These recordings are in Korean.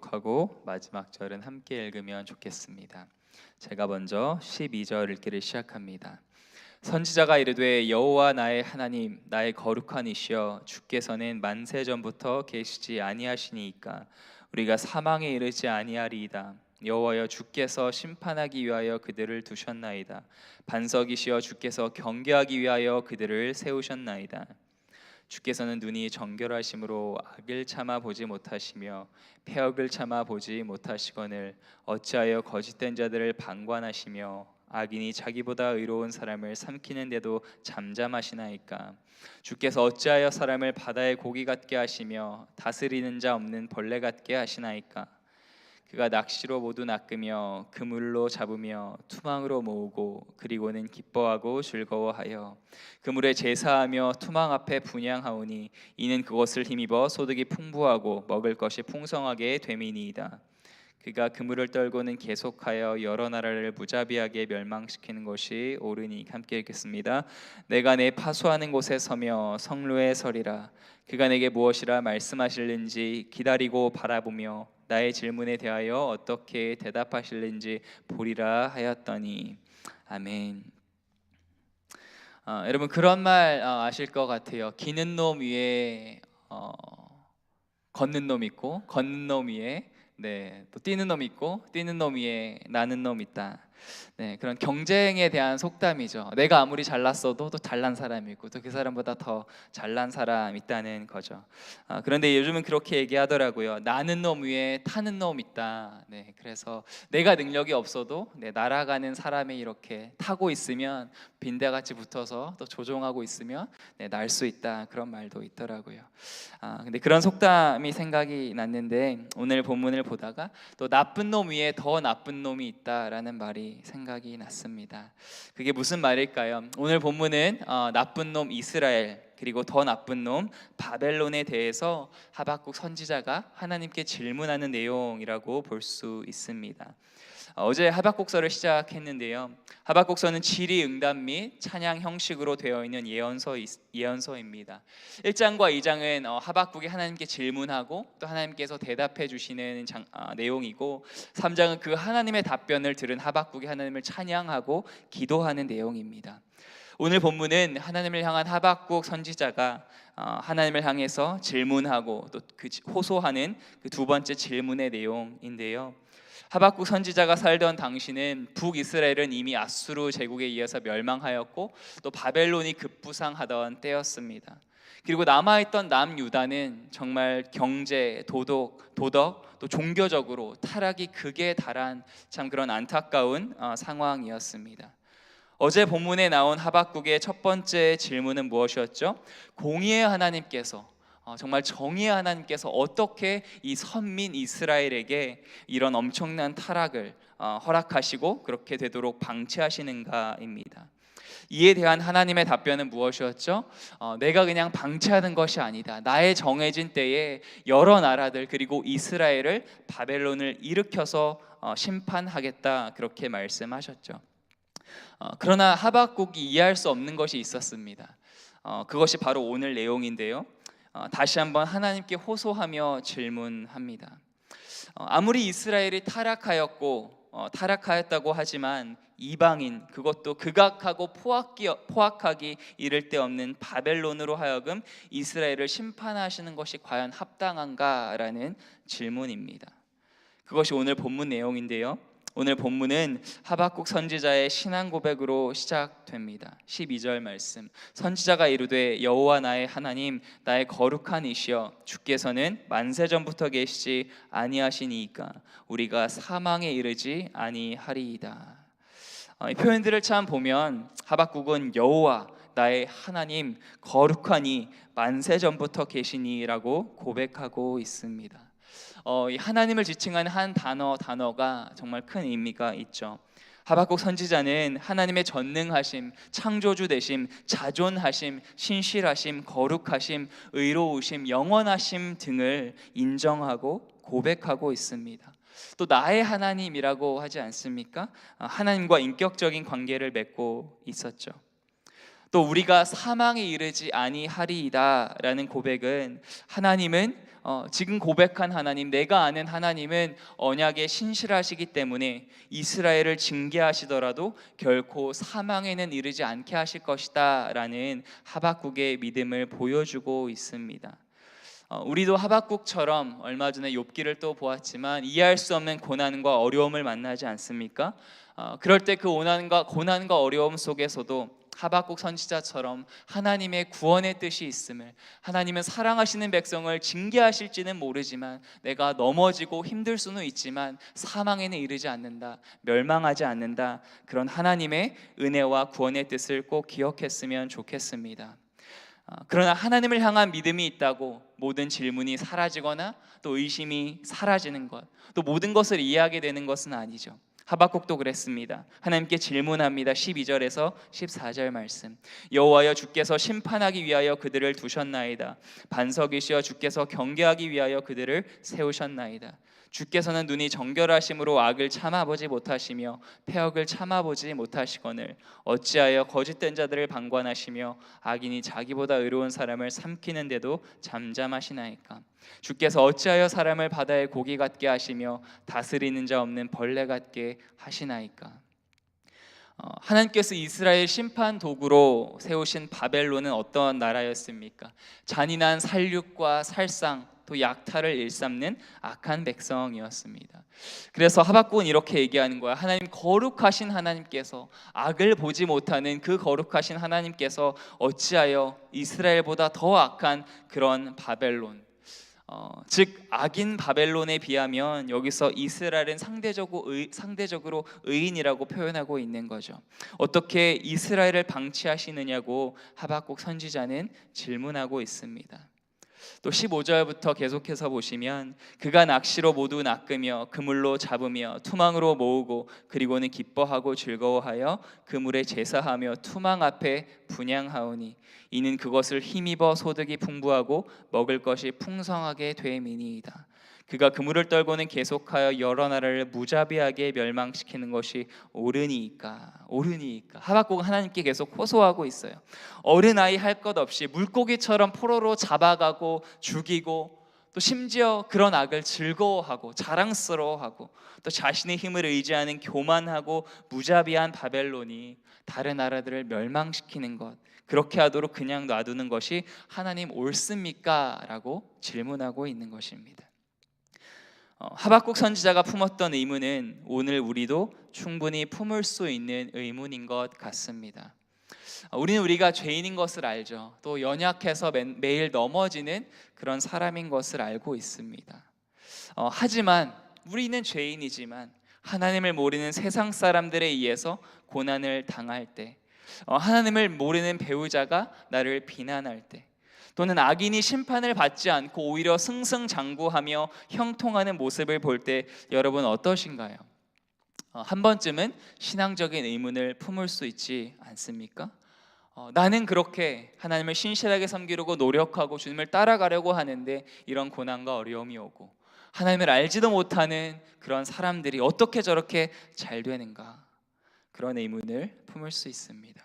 교독하고 마지막 절은 함께 읽으면 좋겠습니다. 제가 먼저 12절 읽기를 시작합니다. 선지자가 이르되 여호와 나의 하나님 나의 거룩한 이시여 주께서는 만세 전부터 계시지 아니하시니이까 우리가 사망에 이르지 아니하리이다. 여호와여 주께서 심판하기 위하여 그들을 두셨나이다. 반석이시여 주께서 경계하기 위하여 그들을 세우셨나이다. 주께서는 눈이 정결하심으로 악을 참아 보지 못하시며 패역을 참아 보지 못하시거늘 어찌하여 거짓된 자들을 방관하시며 악인이 자기보다 의로운 사람을 삼키는데도 잠잠하시나이까. 주께서 어찌하여 사람을 바다의 고기 같게 하시며 다스리는 자 없는 벌레 같게 하시나이까. 그가 낚시로 모두 낚으며 그물로 잡으며 투망으로 모으고 그리고는 기뻐하고 즐거워하여 그물에 제사하며 투망 앞에 분향하오니 이는 그것을 힘입어 소득이 풍부하고 먹을 것이 풍성하게 됨이니이다. 그가 그물을 떨고는 계속하여 여러 나라를 무자비하게 멸망시키는 것이 옳으니. 함께 읽겠습니다. 내가 내 파수하는 곳에 서며 성루에 서리라. 그가 내게 무엇이라 말씀하실는지 기다리고 바라보며 나의 질문에 대하여 어떻게 대답하실는지 보리라 하였더니. 아멘. 여러분 그런 말 아실 것 같아요. 기는 놈 위에 걷는 놈 있고 걷는 놈 위에 또 뛰는 놈 있고 뛰는 놈 위에 나는 놈 있다. 그런 경쟁에 대한 속담이죠. 내가 아무리 잘났어도 또 잘난 사람이 있고 또 그 사람보다 더 잘난 사람 있다는 거죠. 그런데 요즘은 그렇게 얘기하더라고요. 나는 놈 위에 타는 놈 있다. 그래서 내가 능력이 없어도 날아가는 사람이 이렇게 타고 있으면 빈대같이 붙어서 또 조종하고 있으면 날 수 있다. 그런 말도 있더라고요. 근데 그런 속담이 생각이 났는데 오늘 본문을 보다가 또 나쁜 놈 위에 더 나쁜 놈이 있다라는 말이 생각이 났습니다. 그게 무슨 말일까요? 오늘 본문은 나쁜 놈 이스라엘 그리고 더 나쁜 놈 바벨론에 대해서 하박국 선지자가 하나님께 질문하는 내용이라고 볼 수 있습니다. 어제 하박국서를 시작했는데요. 하박국서는 질의응답 및 찬양 형식으로 되어 있는 예언서입니다. 1장과 2장은 하박국이 하나님께 질문하고 또 하나님께서 대답해 주시는 내용이고 3장은 그 하나님의 답변을 들은 하박국이 하나님을 찬양하고 기도하는 내용입니다. 오늘 본문은 하나님을 향한 하박국 선지자가 하나님을 향해서 질문하고 또 그 호소하는 그 두 번째 질문의 내용인데요. 하박국 선지자가 살던 당시는 북이스라엘은 이미 아수르 제국에 의해서 멸망하였고 또 바벨론이 급부상하던 때였습니다. 그리고 남아있던 남유다는 정말 경제, 도덕, 또 종교적으로 타락이 극에 달한 참 그런 안타까운 상황이었습니다. 어제 본문에 나온 하박국의 첫 번째 질문은 무엇이었죠? 공의의 하나님께서 정말 정의의 하나님께서 어떻게 이 선민 이스라엘에게 이런 엄청난 타락을 허락하시고 그렇게 되도록 방치하시는가입니다. 이에 대한 하나님의 답변은 무엇이었죠? 내가 그냥 방치하는 것이 아니다. 나의 정해진 때에 여러 나라들 그리고 이스라엘을 바벨론을 일으켜서 심판하겠다 그렇게 말씀하셨죠. 그러나 하박국이 이해할 수 없는 것이 있었습니다. 그것이 바로 오늘 내용인데요. 다시 한번 하나님께 호소하며 질문합니다. 아무리 이스라엘이 타락하였다고 하지만 이방인 그것도 극악하고 포악하기 이를 데 없는 바벨론으로 하여금 이스라엘을 심판하시는 것이 과연 합당한가라는 질문입니다. 그것이 오늘 본문 내용인데요. 오늘 본문은 하박국 선지자의 신앙 고백으로 시작됩니다. 12절 말씀. 선지자가 이르되 여호와 나의 하나님 나의 거룩한 이시여 주께서는 만세 전부터 계시지 아니하시니이까 우리가 사망에 이르지 아니하리이다. 이 표현들을 참 보면 하박국은 여호와 나의 하나님 거룩하니 만세 전부터 계시니라고 고백하고 있습니다. 이 하나님을 지칭하는 한 단어가 정말 큰 의미가 있죠. 하박국 선지자는 하나님의 전능하심, 창조주 되심, 자존하심, 신실하심, 거룩하심, 의로우심, 영원하심 등을 인정하고 고백하고 있습니다. 또 나의 하나님이라고 하지 않습니까? 하나님과 인격적인 관계를 맺고 있었죠. 또 우리가 사망에 이르지 아니하리이다라는 고백은 하나님은 지금 고백한 하나님, 내가 아는 하나님은 언약에 신실하시기 때문에 이스라엘을 징계하시더라도 결코 사망에는 이르지 않게 하실 것이다 라는 하박국의 믿음을 보여주고 있습니다. 우리도 하박국처럼 얼마 전에 욥기를 또 보았지만 이해할 수 없는 고난과 어려움을 만나지 않습니까? 그럴 때 그 고난과 어려움 속에서도 하박국 선지자처럼 하나님의 구원의 뜻이 있음을, 하나님은 사랑하시는 백성을 징계하실지는 모르지만 내가 넘어지고 힘들 수는 있지만 사망에는 이르지 않는다, 멸망하지 않는다, 그런 하나님의 은혜와 구원의 뜻을 꼭 기억했으면 좋겠습니다. 그러나 하나님을 향한 믿음이 있다고 모든 질문이 사라지거나 또 의심이 사라지는 것, 또 모든 것을 이해하게 되는 것은 아니죠. 하박국도 그랬습니다. 하나님께 질문합니다. 12절에서 14절 말씀. 여호와여, 주께서 심판하기 위하여 그들을 두셨나이다. 반석이시여, 주께서 경계하기 위하여 그들을 세우셨나이다. 주께서는 눈이 정결하심으로 악을 참아보지 못하시며 패역을 참아보지 못하시거늘 어찌하여 거짓된 자들을 방관하시며 악인이 자기보다 의로운 사람을 삼키는데도 잠잠하시나이까. 주께서 어찌하여 사람을 바다의 고기 같게 하시며 다스리는 자 없는 벌레 같게 하시나이까. 하나님께서 이스라엘 심판 도구로 세우신 바벨론은 어떤 나라였습니까? 잔인한 살육과 살상, 또 약탈을 일삼는 악한 백성이었습니다. 그래서 하박국은 이렇게 얘기하는 거야. 하나님, 거룩하신 하나님께서, 악을 보지 못하는 그 거룩하신 하나님께서 어찌하여 이스라엘보다 더 악한 그런 바벨론, 즉 악인 바벨론에 비하면 여기서 이스라엘은 상대적으로 의인이라고 표현하고 있는 거죠. 어떻게 이스라엘을 방치하시느냐고 하박국 선지자는 질문하고 있습니다. 또 15절부터 계속해서 보시면 그가 낚시로 모두 낚으며 그물로 잡으며 투망으로 모으고 그리고는 기뻐하고 즐거워하여 그물에 제사하며 투망 앞에 분향하오니 이는 그것을 힘입어 소득이 풍부하고 먹을 것이 풍성하게 됨이니이다. 그가 그물을 떨고는 계속하여 여러 나라를 무자비하게 멸망시키는 것이 옳으니이까. 하박국은 하나님께 계속 호소하고 있어요. 어린아이 할 것 없이 물고기처럼 포로로 잡아가고 죽이고 또 심지어 그런 악을 즐거워하고 자랑스러워하고 또 자신의 힘을 의지하는 교만하고 무자비한 바벨론이 다른 나라들을 멸망시키는 것, 그렇게 하도록 그냥 놔두는 것이 하나님 옳습니까? 라고 질문하고 있는 것입니다. 하박국 선지자가 품었던 의문은 오늘 우리도 충분히 품을 수 있는 의문인 것 같습니다. 우리가 죄인인 것을 알죠. 또 연약해서 매일 넘어지는 그런 사람인 것을 알고 있습니다. 하지만 우리는 죄인이지만 하나님을 모르는 세상 사람들에 의해서 고난을 당할 때, 하나님을 모르는 배우자가 나를 비난할 때, 또는 악인이 심판을 받지 않고 오히려 승승장구하며 형통하는 모습을 볼 때 여러분 어떠신가요? 한 번쯤은 신앙적인 의문을 품을 수 있지 않습니까? 나는 그렇게 하나님을 신실하게 섬기려고 노력하고 주님을 따라가려고 하는데 이런 고난과 어려움이 오고 하나님을 알지도 못하는 그런 사람들이 어떻게 저렇게 잘 되는가, 그런 의문을 품을 수 있습니다.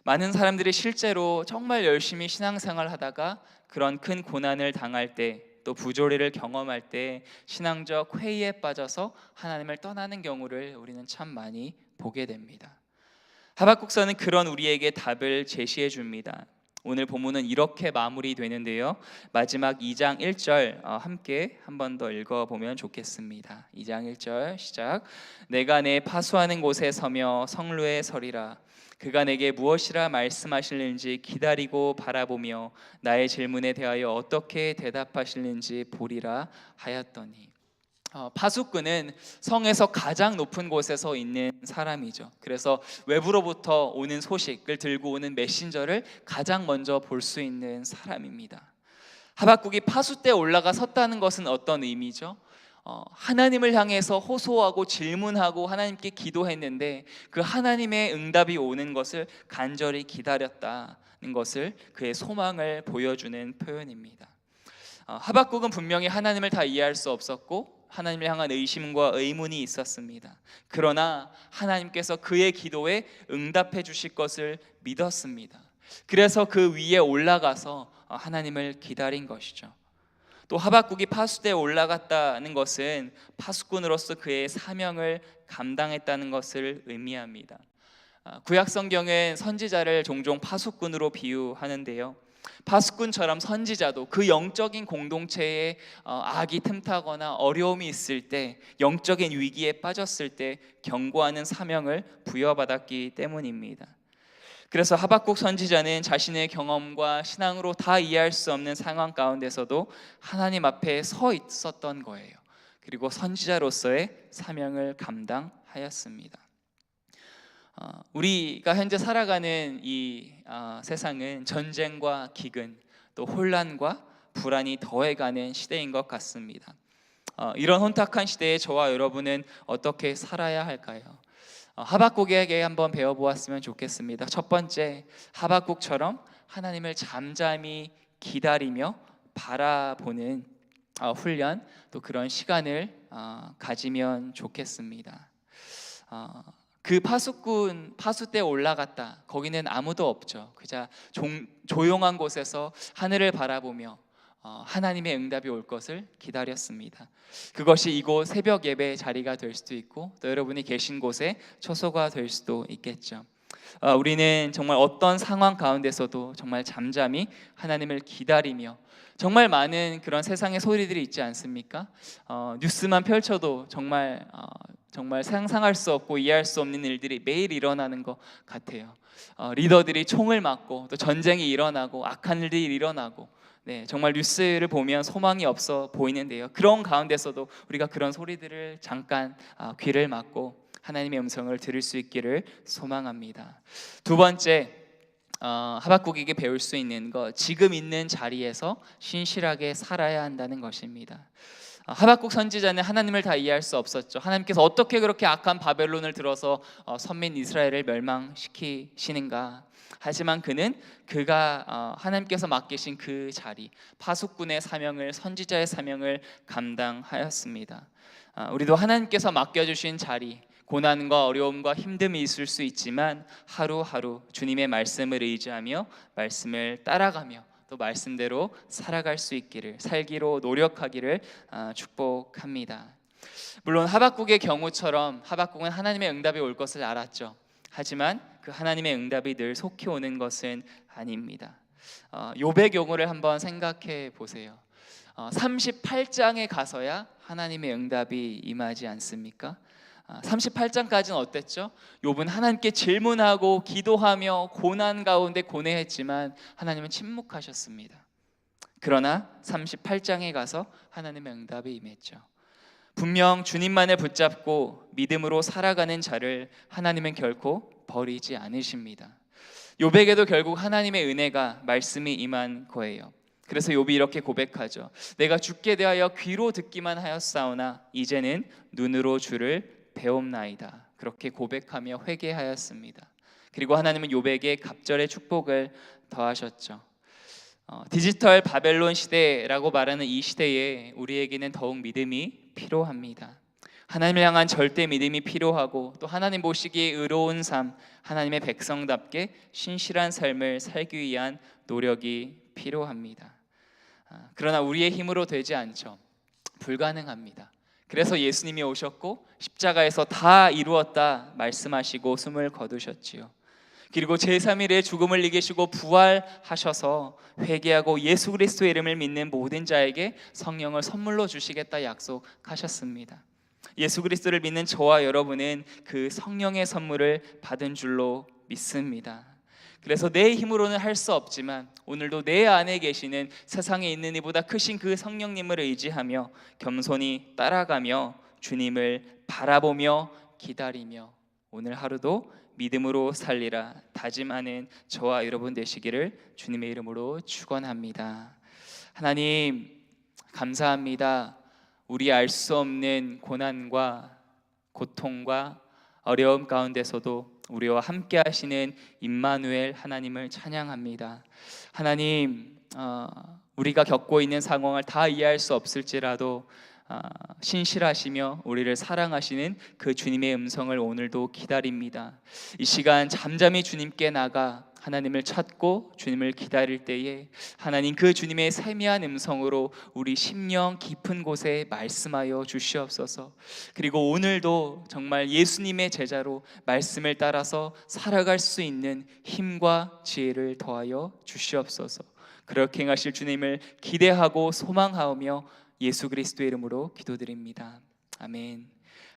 많은 사람들이 실제로 정말 열심히 신앙생활 하다가 그런 큰 고난을 당할 때, 또 부조리를 경험할 때 신앙적 회의에 빠져서 하나님을 떠나는 경우를 우리는 참 많이 보게 됩니다. 하박국서는 그런 우리에게 답을 제시해 줍니다. 오늘 본문은 이렇게 마무리되는데요, 마지막 2장 1절 함께 한 번 더 읽어보면 좋겠습니다. 2장 1절 시작. 내가 내 파수하는 곳에 서며 성루에 서리라. 그가 내게 무엇이라 말씀하실는지 기다리고 바라보며 나의 질문에 대하여 어떻게 대답하실는지 보리라 하였더니. 파수꾼은 성에서 가장 높은 곳에서 있는 사람이죠. 그래서 외부로부터 오는 소식을 들고 오는 메신저를 가장 먼저 볼 수 있는 사람입니다. 하박국이 파수대에 올라가 섰다는 것은 어떤 의미죠? 하나님을 향해서 호소하고 질문하고 하나님께 기도했는데 그 하나님의 응답이 오는 것을 간절히 기다렸다는 것을, 그의 소망을 보여주는 표현입니다. 하박국은 분명히 하나님을 다 이해할 수 없었고 하나님을 향한 의심과 의문이 있었습니다. 그러나 하나님께서 그의 기도에 응답해 주실 것을 믿었습니다. 그래서 그 위에 올라가서 하나님을 기다린 것이죠. 또 하박국이 파수대에 올라갔다는 것은 파수꾼으로서 그의 사명을 감당했다는 것을 의미합니다. 구약 성경은 선지자를 종종 파수꾼으로 비유하는데요. 파수꾼처럼 선지자도 그 영적인 공동체에 악이 틈타거나 어려움이 있을 때, 영적인 위기에 빠졌을 때 경고하는 사명을 부여받았기 때문입니다. 그래서 하박국 선지자는 자신의 경험과 신앙으로 다 이해할 수 없는 상황 가운데서도 하나님 앞에 서 있었던 거예요. 그리고 선지자로서의 사명을 감당하였습니다. 우리가 현재 살아가는 이 세상은 전쟁과 기근, 또 혼란과 불안이 더해가는 시대인 것 같습니다. 이런 혼탁한 시대에 저와 여러분은 어떻게 살아야 할까요? 하박국에게 한번 배워보았으면 좋겠습니다. 첫 번째, 하박국처럼 하나님을 잠잠히 기다리며 바라보는 훈련, 또 그런 시간을 가지면 좋겠습니다. 그 파수대에 올라갔다. 거기는 아무도 없죠. 그저 조용한 곳에서 하늘을 바라보며 하나님의 응답이 올 것을 기다렸습니다. 그것이 이곳 새벽 예배 자리가 될 수도 있고, 또 여러분이 계신 곳에 초소가 될 수도 있겠죠. 우리는 정말 어떤 상황 가운데서도 정말 잠잠히 하나님을 기다리며, 정말 많은 그런 세상의 소리들이 있지 않습니까? 뉴스만 펼쳐도 정말 상상할 수 없고 이해할 수 없는 일들이 매일 일어나는 것 같아요. 리더들이 총을 맞고, 또 전쟁이 일어나고, 악한 일들이 일어나고, 정말 뉴스를 보면 소망이 없어 보이는데요. 그런 가운데서도 우리가 그런 소리들을 잠깐 귀를 막고 하나님의 음성을 들을 수 있기를 소망합니다. 두 번째, 하박국에게 배울 수 있는 것, 지금 있는 자리에서 신실하게 살아야 한다는 것입니다. 하박국 선지자는 하나님을 다 이해할 수 없었죠. 하나님께서 어떻게 그렇게 악한 바벨론을 들어서 선민 이스라엘을 멸망시키시는가. 하지만 그가 하나님께서 맡기신 그 자리, 파수꾼의 사명을, 선지자의 사명을 감당하였습니다. 우리도 하나님께서 맡겨주신 자리, 고난과 어려움과 힘듦이 있을 수 있지만 하루하루 주님의 말씀을 의지하며 말씀을 따라가며 또 말씀대로 살아갈 수 있기를, 살기로 노력하기를 축복합니다. 물론 하박국의 경우처럼 하박국은 하나님의 응답이 올 것을 알았죠. 하지만 그 하나님의 응답이 늘 속히 오는 것은 아닙니다. 욥의 경우를 한번 생각해 보세요. 38장에 가서야 하나님의 응답이 임하지 않습니까? 38장까지는 어땠죠? 욥은 하나님께 질문하고 기도하며 고난 가운데 고뇌했지만 하나님은 침묵하셨습니다. 그러나 38장에 가서 하나님의 응답이 임했죠. 분명 주님만을 붙잡고 믿음으로 살아가는 자를 하나님은 결코 버리지 않으십니다. 욥에게도 결국 하나님의 은혜가, 말씀이 임한 거예요. 그래서 욥이 이렇게 고백하죠. 내가 주께 대하여 귀로 듣기만 하였사오나 이제는 눈으로 주를 배움나이다. 그렇게 고백하며 회개하였습니다. 그리고 하나님은 욥에게 갑절의 축복을 더하셨죠. 디지털 바벨론 시대라고 말하는 이 시대에 우리에게는 더욱 믿음이 필요합니다. 하나님을 향한 절대 믿음이 필요하고, 또 하나님 보시기에 의로운 삶, 하나님의 백성답게 신실한 삶을 살기 위한 노력이 필요합니다. 그러나 우리의 힘으로 되지 않죠. 불가능합니다. 그래서 예수님이 오셨고 십자가에서 다 이루었다 말씀하시고 숨을 거두셨지요. 그리고 제3일에 죽음을 이기시고 부활하셔서 회개하고 예수 그리스도의 이름을 믿는 모든 자에게 성령을 선물로 주시겠다 약속하셨습니다. 예수 그리스도를 믿는 저와 여러분은 그 성령의 선물을 받은 줄로 믿습니다. 그래서 내 힘으로는 할 수 없지만 오늘도 내 안에 계시는 세상에 있는 이보다 크신 그 성령님을 의지하며 겸손히 따라가며 주님을 바라보며 기다리며 오늘 하루도 믿음으로 살리라 다짐하는 저와 여러분 되시기를 주님의 이름으로 축원합니다. 하나님 감사합니다. 우리 알 수 없는 고난과 고통과 어려움 가운데서도 우리와 함께 하시는 임마누엘 하나님을 찬양합니다. 하나님, 우리가 겪고 있는 상황을 다 이해할 수 없을지라도 신실하시며 우리를 사랑하시는 그 주님의 음성을 오늘도 기다립니다. 이 시간 잠잠히 주님께 나가 하나님을 찾고 주님을 기다릴 때에 하나님 그 주님의 세미한 음성으로 우리 심령 깊은 곳에 말씀하여 주시옵소서. 그리고 오늘도 정말 예수님의 제자로 말씀을 따라서 살아갈 수 있는 힘과 지혜를 더하여 주시옵소서. 그렇게 행하실 주님을 기대하고 소망하며 예수 그리스도의 이름으로 기도드립니다. 아멘.